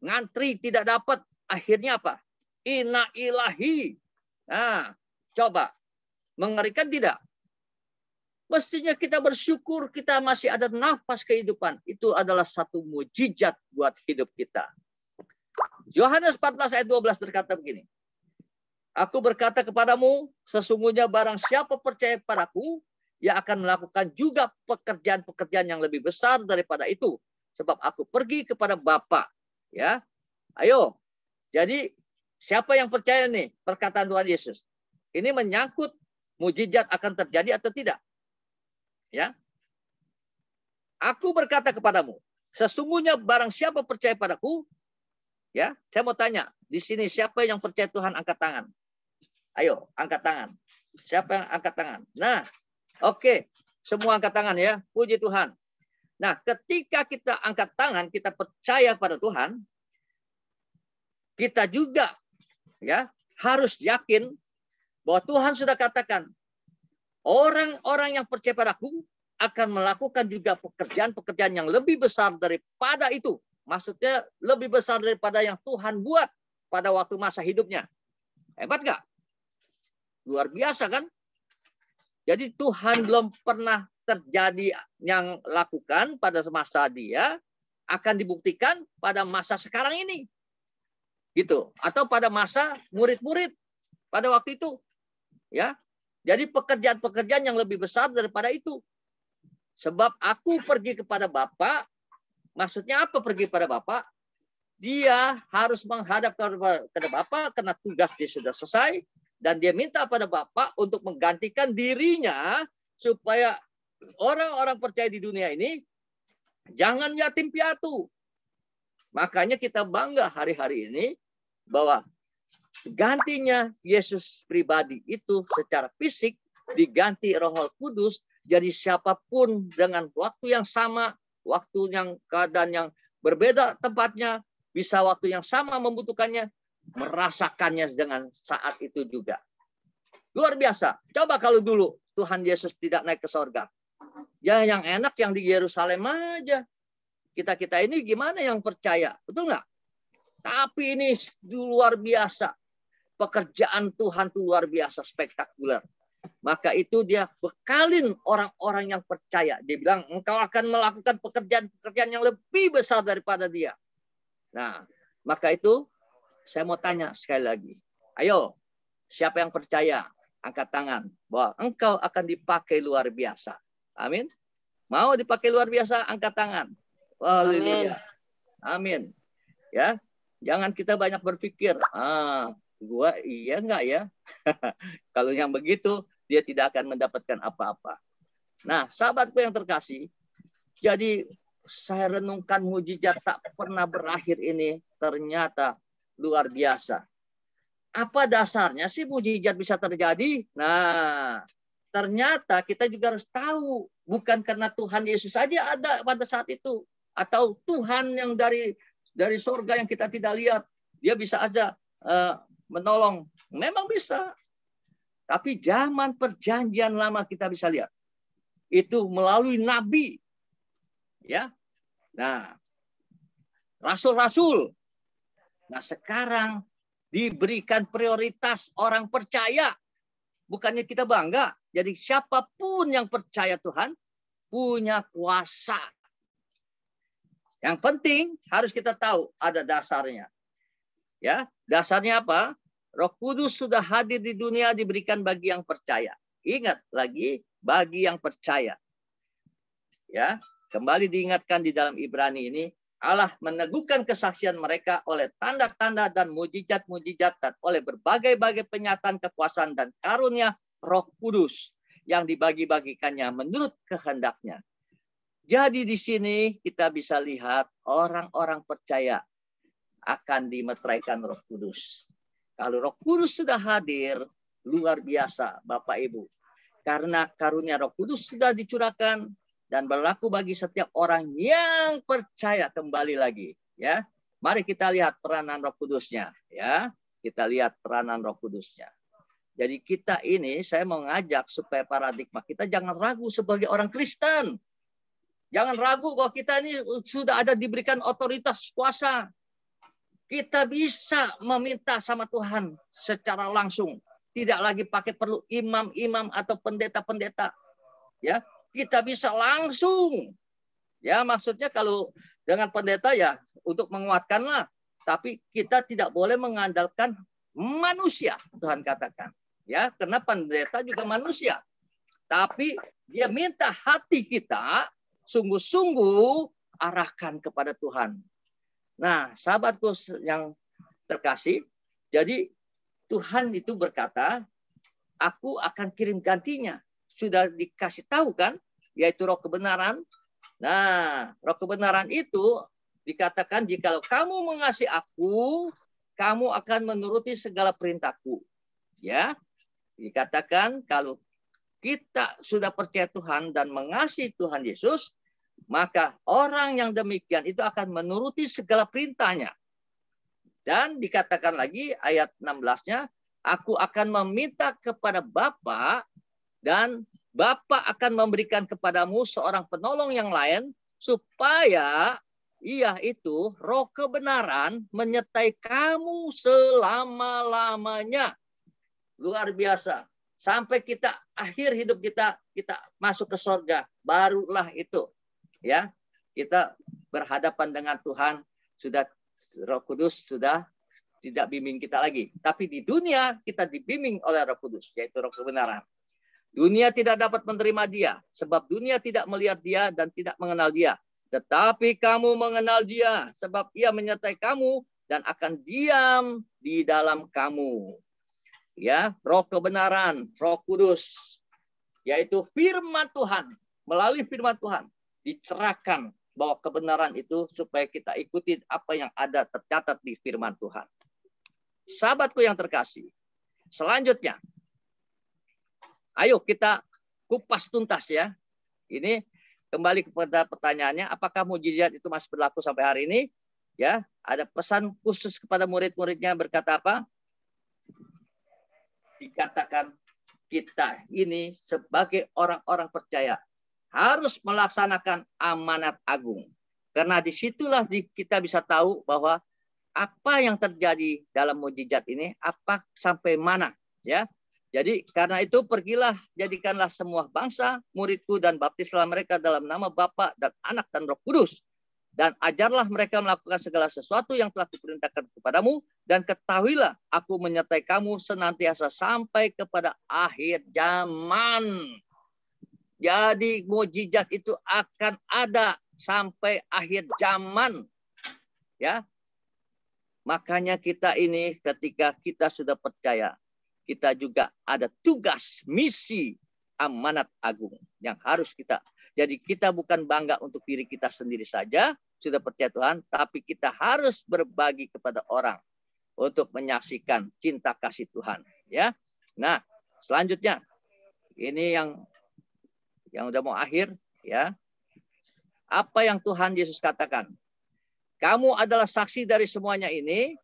S1: Ngantri tidak dapat. Akhirnya apa? Inna ilahi. Nah, coba. Mengerikan tidak? Mestinya kita bersyukur kita masih ada nafas kehidupan. Itu adalah satu mujizat buat hidup kita. Yohanes 14 ayat 12 berkata begini. Aku berkata kepadamu, sesungguhnya barang siapa percaya padaku, ia akan melakukan juga pekerjaan-pekerjaan yang lebih besar daripada itu. Sebab aku pergi kepada Bapa. Ya, ayo. Jadi siapa yang percaya nih perkataan Tuhan Yesus? Ini menyangkut mujizat akan terjadi atau tidak? Ya, aku berkata kepadamu, sesungguhnya barang siapa percaya padaku, ya, saya mau tanya di sini siapa yang percaya Tuhan angkat tangan? Ayo, angkat tangan. Siapa yang angkat tangan? Nah. Oke, semua angkat tangan ya. Puji Tuhan. Nah, ketika kita angkat tangan, kita percaya pada Tuhan, kita juga, ya, harus yakin bahwa Tuhan sudah katakan, orang-orang yang percaya padaku akan melakukan juga pekerjaan-pekerjaan yang lebih besar daripada itu. Maksudnya lebih besar daripada yang Tuhan buat pada waktu masa hidupnya. Hebat nggak? Luar biasa kan? Jadi Tuhan belum pernah terjadi yang lakukan pada masa dia akan dibuktikan pada masa sekarang ini. Gitu. Atau pada masa murid-murid pada waktu itu. Ya. Jadi pekerjaan-pekerjaan yang lebih besar daripada itu. Sebab aku pergi kepada Bapa, maksudnya apa pergi kepada Bapa? Dia harus menghadap kepada Bapa karena tugas dia sudah selesai. Dan dia minta pada Bapa untuk menggantikan dirinya supaya orang-orang percaya di dunia ini jangan yatim piatu. Makanya kita bangga hari-hari ini bahwa gantinya Yesus pribadi itu secara fisik diganti Roh Kudus. Jadi siapapun dengan waktu yang sama, waktu yang keadaan yang berbeda tempatnya, bisa waktu yang sama membutuhkannya, merasakannya dengan saat itu juga. Luar biasa. Coba kalau dulu Tuhan Yesus tidak naik ke sorga. Ya yang enak yang di Yerusalem aja. Kita ini gimana yang percaya? Betul nggak? Tapi ini luar biasa. Pekerjaan Tuhan itu luar biasa, spektakuler. Maka itu dia bekalin orang-orang yang percaya. Dia bilang, engkau akan melakukan pekerjaan-pekerjaan yang lebih besar daripada dia. Nah, maka itu saya mau tanya sekali lagi. Ayo, siapa yang percaya? Angkat tangan. Bahwa engkau akan dipakai luar biasa. Amin. Mau dipakai luar biasa? Angkat tangan. Haleluya. Amin. Ya, jangan kita banyak berpikir. Gua iya enggak ya? Kalau yang begitu, dia tidak akan mendapatkan apa-apa. Nah, sahabatku yang terkasih, jadi saya renungkan mujizat tak pernah berakhir ini ternyata luar biasa. Apa dasarnya sih mujizat bisa terjadi? Nah, ternyata kita juga harus tahu. Bukan karena Tuhan Yesus saja ada pada saat itu. Atau Tuhan yang dari surga yang kita tidak lihat. Dia bisa aja menolong. Memang bisa. Tapi zaman perjanjian lama kita bisa lihat. Itu melalui nabi. Ya. Nah, rasul-rasul. Nah, sekarang diberikan prioritas orang percaya. Bukannya kita bangga. Jadi siapapun yang percaya Tuhan punya kuasa. Yang penting harus kita tahu ada dasarnya. Ya, dasarnya apa? Roh Kudus sudah hadir di dunia diberikan bagi yang percaya. Ingat lagi, bagi yang percaya. Ya, kembali diingatkan di dalam Ibrani ini, Allah meneguhkan kesaksian mereka oleh tanda-tanda dan mujizat-mujizat dan oleh berbagai-bagai penyataan kekuasaan dan karunia Roh Kudus yang dibagi-bagikannya menurut kehendaknya. Jadi di sini kita bisa lihat orang-orang percaya akan dimeteraikan Roh Kudus. Kalau Roh Kudus sudah hadir, luar biasa Bapak Ibu. Karena karunia Roh Kudus sudah dicurahkan dan berlaku bagi setiap orang yang percaya. Kembali lagi, ya. Mari kita lihat peranan Roh Kudusnya, ya. Kita lihat peranan Roh Kudusnya. Jadi kita ini, saya mau ngajak supaya paradigma kita jangan ragu sebagai orang Kristen. Jangan ragu bahwa kita ini sudah ada diberikan otoritas kuasa. Kita bisa meminta sama Tuhan secara langsung. Tidak lagi pakai perlu imam-imam atau pendeta-pendeta. Ya, kita bisa langsung. Ya, maksudnya kalau dengan pendeta ya untuk menguatkanlah. Tapi kita tidak boleh mengandalkan manusia, Tuhan katakan. Ya, karena pendeta juga manusia. Tapi dia minta hati kita sungguh-sungguh arahkan kepada Tuhan. Nah, sahabatku yang terkasih, jadi Tuhan itu berkata, aku akan kirim gantinya. Sudah dikasih tahu kan, yaitu roh kebenaran. Nah, roh kebenaran itu dikatakan jikalau kamu mengasihi aku, kamu akan menuruti segala perintahku. Ya, dikatakan kalau kita sudah percaya Tuhan dan mengasihi Tuhan Yesus, maka orang yang demikian itu akan menuruti segala perintahnya. Dan dikatakan lagi ayat 16-nya, Aku akan meminta kepada Bapa dan Bapa akan memberikan kepadamu seorang penolong yang lain supaya ia itu roh kebenaran menyertai kamu selama-lamanya. Luar biasa. Sampai kita akhir hidup kita masuk ke surga, barulah itu ya kita berhadapan dengan Tuhan, sudah Roh Kudus sudah tidak bimbing kita lagi. Tapi di dunia kita dibimbing oleh Roh Kudus, yaitu roh kebenaran. Dunia tidak dapat menerima dia, sebab dunia tidak melihat dia dan tidak mengenal dia. Tetapi kamu mengenal dia, sebab ia menyertai kamu dan akan diam di dalam kamu. Ya, roh kebenaran, Roh Kudus, yaitu firman Tuhan. Melalui firman Tuhan dicerahkan bahwa kebenaran itu supaya kita ikuti apa yang ada tercatat di firman Tuhan. Sahabatku yang terkasih, selanjutnya, ayo kita kupas tuntas ya. Ini kembali kepada pertanyaannya, apakah mukjizat itu masih berlaku sampai hari ini? Ya, ada pesan khusus kepada murid-muridnya berkata apa? Dikatakan kita ini sebagai orang-orang percaya harus melaksanakan amanat agung. Karena disitulah kita bisa tahu bahwa apa yang terjadi dalam mukjizat ini, apa sampai mana, ya. Jadi karena itu pergilah, jadikanlah semua bangsa muridku dan baptislah mereka dalam nama Bapa dan Anak dan Roh Kudus. Dan ajarlah mereka melakukan segala sesuatu yang telah kuperintahkan kepadamu. Dan ketahuilah aku menyertai kamu senantiasa sampai kepada akhir zaman. Jadi mukjizat itu akan ada sampai akhir zaman. Ya. Makanya kita ini ketika kita sudah percaya, kita juga ada tugas, misi, amanat agung yang harus kita. Jadi kita bukan bangga untuk diri kita sendiri saja, sudah percaya Tuhan, tapi kita harus berbagi kepada orang untuk menyaksikan cinta kasih Tuhan. Ya, nah selanjutnya ini yang udah mau akhir, ya. Apa yang Tuhan Yesus katakan? Kamu adalah saksi dari semuanya ini,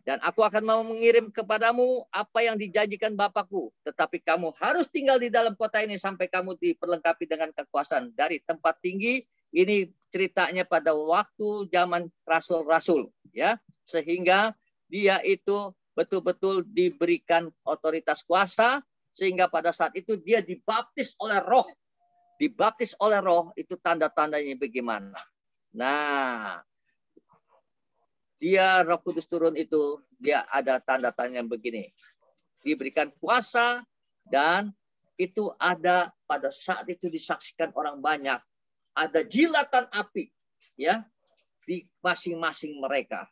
S1: dan aku akan mengirim kepadamu apa yang dijanjikan Bapakku. Tetapi kamu harus tinggal di dalam kota ini sampai kamu diperlengkapi dengan kekuasaan dari tempat tinggi. Ini ceritanya pada waktu zaman rasul-rasul, ya, sehingga dia itu betul-betul diberikan otoritas kuasa, sehingga pada saat itu dia dibaptis oleh Roh. Dibaptis oleh Roh itu tanda-tandanya bagaimana? Nah, dia Roh Kudus turun itu, dia ada tanda-tanda yang begini. Diberikan kuasa dan itu ada pada saat itu disaksikan orang banyak. Ada jilatan api ya di masing-masing mereka.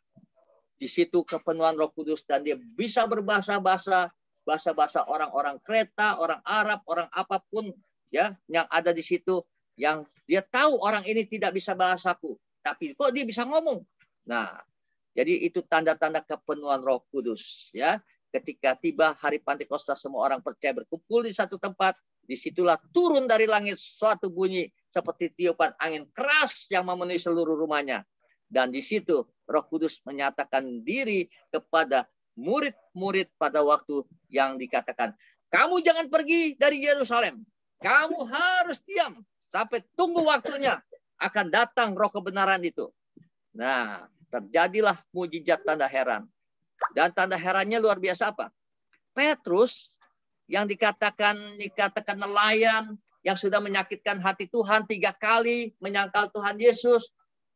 S1: Di situ kepenuhan Roh Kudus dan dia bisa berbahasa-bahasa, bahasa-bahasa orang-orang Kreta, orang Arab, orang apapun ya yang ada di situ, yang dia tahu orang ini tidak bisa bahasaku, tapi kok dia bisa ngomong. Nah, jadi itu tanda-tanda kepenuhan Roh Kudus ya. Ketika tiba hari Pantekosta, semua orang percaya berkumpul di satu tempat. Disitulah turun dari langit suatu bunyi seperti tiupan angin keras yang memenuhi seluruh rumahnya. Dan di situ Roh Kudus menyatakan diri kepada murid-murid pada waktu yang dikatakan, kamu jangan pergi dari Yerusalem. Kamu harus diam sampai tunggu waktunya. Akan datang Roh kebenaran itu. Nah, terjadilah mukjizat tanda heran. Dan tanda herannya luar biasa apa? Petrus yang dikatakan nelayan yang sudah menyakitkan hati Tuhan 3 kali, menyangkal Tuhan Yesus.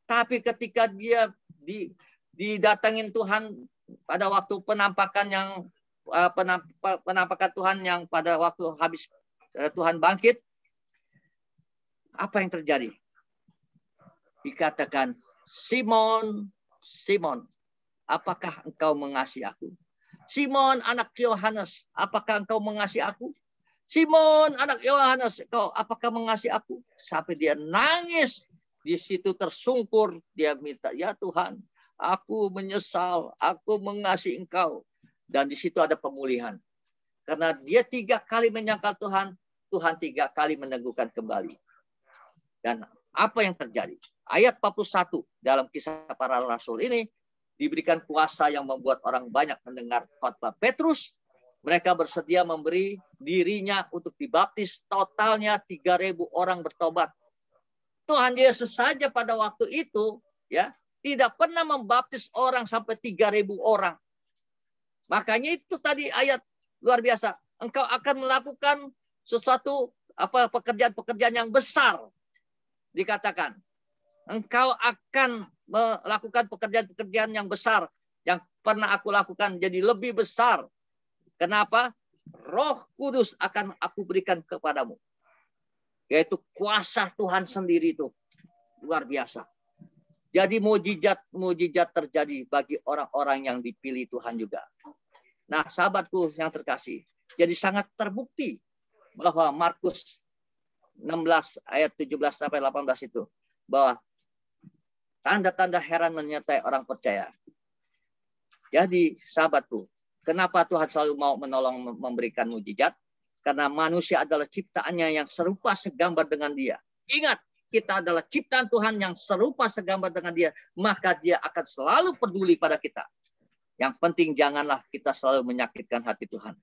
S1: Tapi ketika dia didatangin Tuhan pada waktu penampakan Tuhan yang pada waktu habis Tuhan bangkit, apa yang terjadi? Dikatakan, Simon, Simon, apakah engkau mengasihi aku? Simon, anak Yohanes, apakah engkau mengasihi aku? Simon, anak Yohanes, engkau apakah mengasihi aku? Sampai dia nangis. Di situ tersungkur, dia minta, ya Tuhan, aku menyesal, aku mengasihi engkau. Dan di situ ada pemulihan. Karena dia 3 kali menyangkal Tuhan, Tuhan 3 kali meneguhkan kembali. Dan apa yang terjadi? Ayat 41 dalam Kisah Para Rasul ini diberikan kuasa yang membuat orang banyak mendengar khotbah Petrus Mereka bersedia memberi dirinya untuk dibaptis. Totalnya 3.000 orang bertobat. Tuhan Yesus saja pada waktu itu ya tidak pernah membaptis orang sampai 3.000 orang. Makanya itu tadi ayat luar biasa. Engkau akan melakukan sesuatu pekerjaan-pekerjaan yang besar. Dikatakan engkau akan melakukan pekerjaan-pekerjaan yang besar yang pernah aku lakukan jadi lebih besar. Kenapa? Roh Kudus akan aku berikan kepadamu. Yaitu kuasa Tuhan sendiri itu. Luar biasa. Jadi mujizat terjadi bagi orang-orang yang dipilih Tuhan juga. Nah, sahabatku yang terkasih, jadi sangat terbukti bahwa Markus 16 ayat 17 sampai 18 itu bahwa tanda-tanda heran menyertai orang percaya. Jadi sahabatku, kenapa Tuhan selalu mau menolong memberikan mujizat? Karena manusia adalah ciptaannya yang serupa segambar dengan Dia. Ingat, kita adalah ciptaan Tuhan yang serupa segambar dengan Dia, maka Dia akan selalu peduli pada kita. Yang penting janganlah kita selalu menyakitkan hati Tuhan.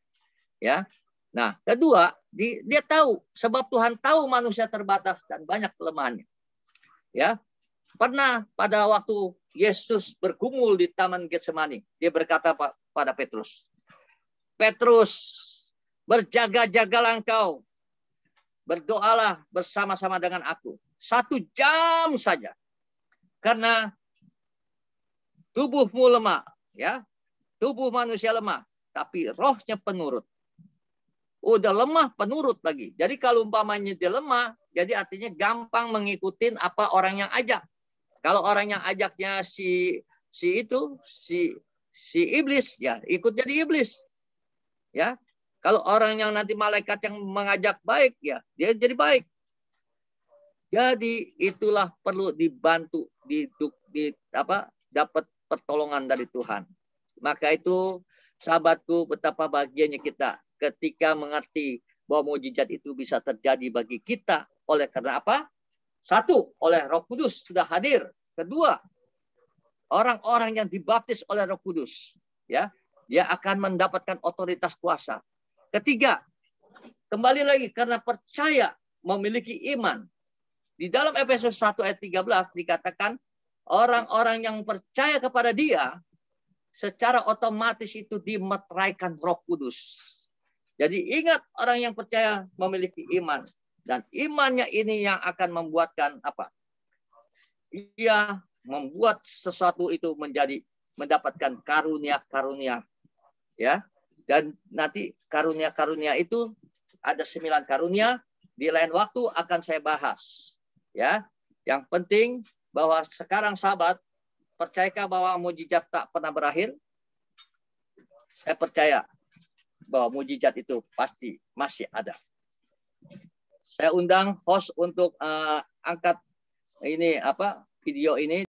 S1: Ya. Nah, kedua, dia tahu sebab Tuhan tahu manusia terbatas dan banyak kelemahannya. Ya. Pernah pada waktu Yesus bergumul di Taman Getsemani, dia berkata pada Petrus, "Petrus, berjaga-jagalah engkau. Berdoalah bersama-sama dengan aku 1 jam saja. Karena tubuhmu lemah, ya. Tubuh manusia lemah, tapi rohnya penurut." Udah lemah penurut lagi. Jadi kalau umpamanya dia lemah, jadi artinya gampang mengikuti apa orang yang ajak. Kalau orang yang ajaknya si iblis, ya ikut jadi iblis. Ya. Kalau orang yang nanti malaikat yang mengajak baik, ya dia jadi baik. Jadi itulah perlu dibantu, dapat pertolongan dari Tuhan. Maka itu sahabatku, betapa bahagianya kita ketika mengerti bahwa mujizat itu bisa terjadi bagi kita. Oleh karena apa? 1, oleh Roh Kudus sudah hadir. Kedua, orang-orang yang dibaptis oleh Roh Kudus, ya, dia akan mendapatkan otoritas kuasa. Ketiga, kembali lagi karena percaya, memiliki iman. Di dalam Efesus 1 ayat 13 dikatakan orang-orang yang percaya kepada Dia secara otomatis itu dimeteraikan Roh Kudus. Jadi ingat, orang yang percaya memiliki iman. Dan imannya ini yang akan membuatkan apa? Ia membuat sesuatu itu mendapatkan karunia-karunia. Ya. Dan nanti karunia-karunia itu ada 9 karunia. Di lain waktu akan saya bahas. Ya. Yang penting bahwa sekarang sahabat, percayakah bahwa mujizat tak pernah berakhir? Saya percaya bahwa mujizat itu pasti masih ada. Saya undang host untuk angkat video ini.